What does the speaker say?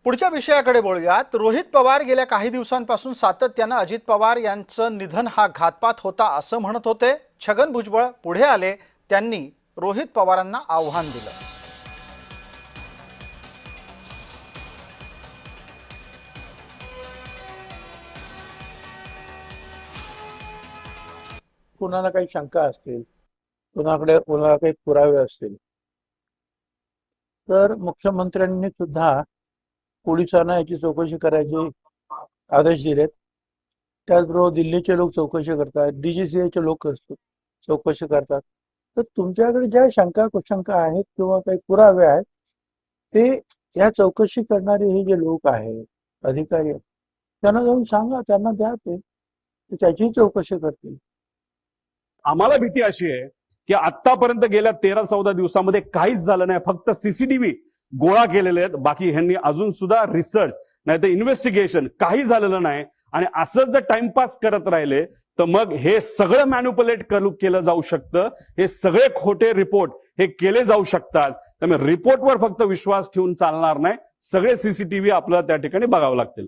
पुढच्या विषयाकडे बोलूयात। रोहित पवार गेल्या काही दिवसांपासून सातत्याने अजित पवार यांचं निधन हा घातपात होता असं म्हणत होते। छगन भुजबळ पुढे आले, त्यांनी रोहित पवारांना आव्हान दिलं। कोणाला काही शंका असतील, कोणाला काही पुरावे असतील तर मुख्यमंत्र्यांनी सुद्धा पोलिसांना याची चौकशी करायचे आदेश दिलेत। त्याचबरोबर दिल्लीचे लोक चौकशी करतात, DGCA चे लोक चौकशी करतात। तर तुमच्याकडे ज्या शंका कुशंका आहेत किंवा काही पुरावे आहेत ते या चौकशी करणारे हे जे लोक आहेत, अधिकारी आहेत, त्यांना जाऊन सांगा, त्यांना द्या, ते त्याची चौकशी करतील। आम्हाला भीती अशी आहे की आतापर्यंत गेल्या 13-14 दिवसामध्ये काहीच झालं नाही, फक्त सीसीटीव्ही गोळा केलेले आहेत। बाकी ह्यांनी अजून सुद्धा रिसर्च नाही तर इन्व्हेस्टिगेशन काही झालेलं नाही। आणि असं जर टाइमपास करत राहिले तर मग हे सगळं मॅन्युप्युलेट केलं जाऊ शकतं, हे सगळे खोटे रिपोर्ट हे केले जाऊ शकतात। त्यामुळे रिपोर्टवर फक्त विश्वास ठेवून चालणार नाही, सगळे सीसीटीव्ही आपल्याला त्या ठिकाणी बघावं लागतील।